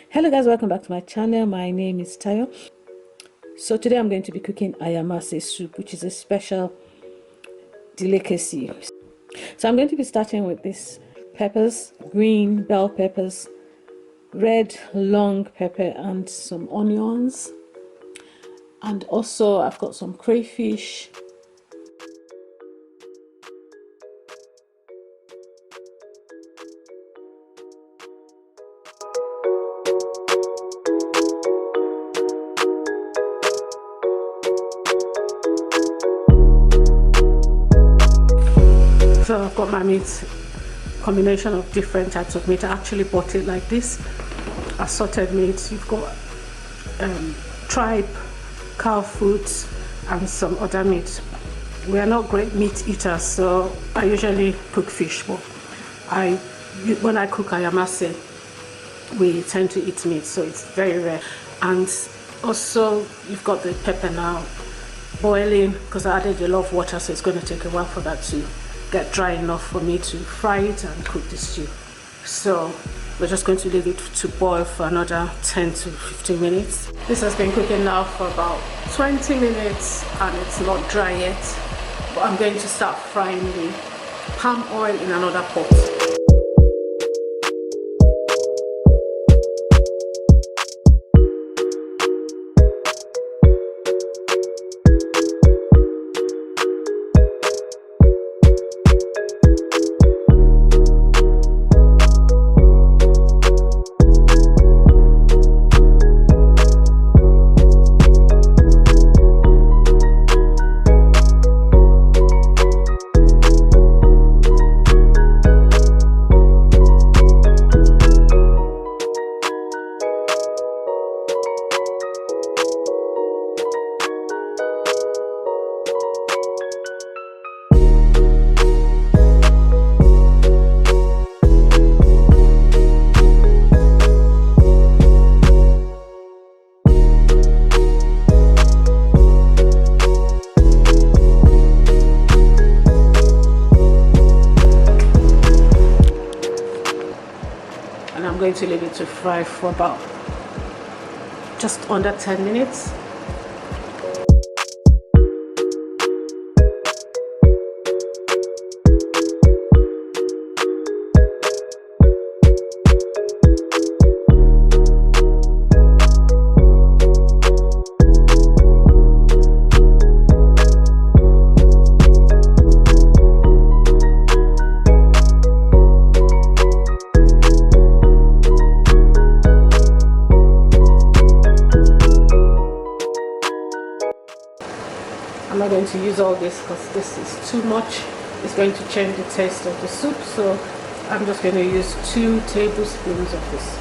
Hello guys, welcome back to my channel. My name is Tayo. So today I'm going to be cooking Ayamase soup, which is a special delicacy. So I'm going to be starting with these peppers, green bell peppers, red long pepper, and some onions. And also I've got some crayfish. So I've got my meat, combination of different types of meat. I actually bought it like this, assorted meat. You've got tripe, cow foot, and some other meat. We are not great meat eaters, so I usually cook fish, but when I cook Ayamase, we tend to eat meat, so it's very rare. And also you've got the pepper now boiling because I added a lot of water, so it's going to take a while for that to get dry enough for me to fry it and cook the stew. So we're just going to leave it to boil for another 10 to 15 minutes. This has been cooking now for about 20 minutes and it's not dry yet, but I'm going to start frying the palm oil in another pot. And I'm going to leave it to fry for about just under 10 minutes. I'm not going to use all this because this is too much. It's going to change the taste of the soup, so I'm just going to use 2 tablespoons of this.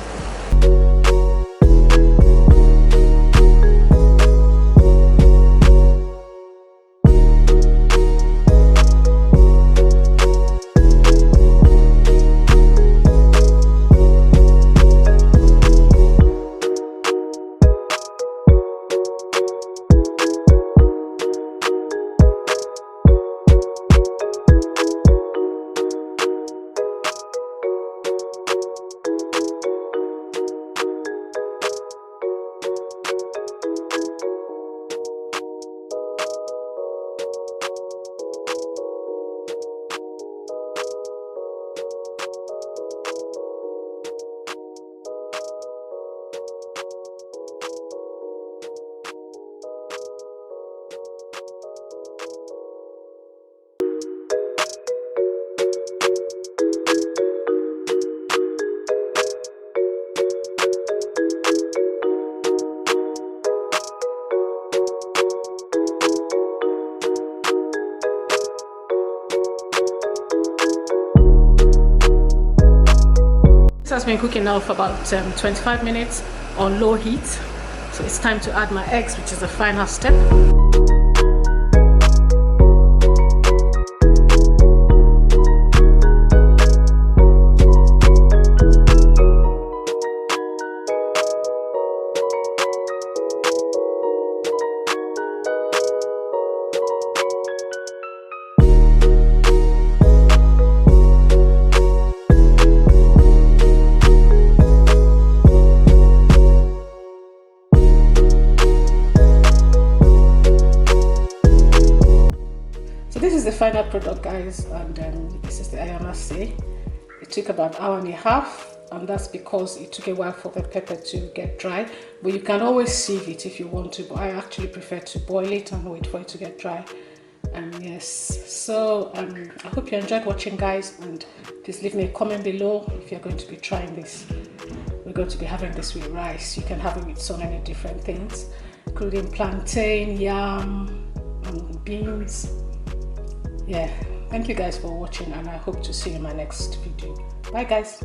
Has been cooking now for about 25 minutes on low heat, so it's time to add my eggs, which is the final step. final product, guys, and this is the Ayamase. It took about 1.5 hours, and that's because it took a while for the pepper to get dry, but you can always sieve it if you want to, but I actually prefer to boil it and wait for it to get dry. Yes, so I hope you enjoyed watching, guys, and please leave me a comment below if you're going to be trying this. We're going to be having this with rice. You can have it with so many different things, including plantain, yam, and beans. Yeah, thank you guys for watching, and I hope to see you in my next video. Bye, guys.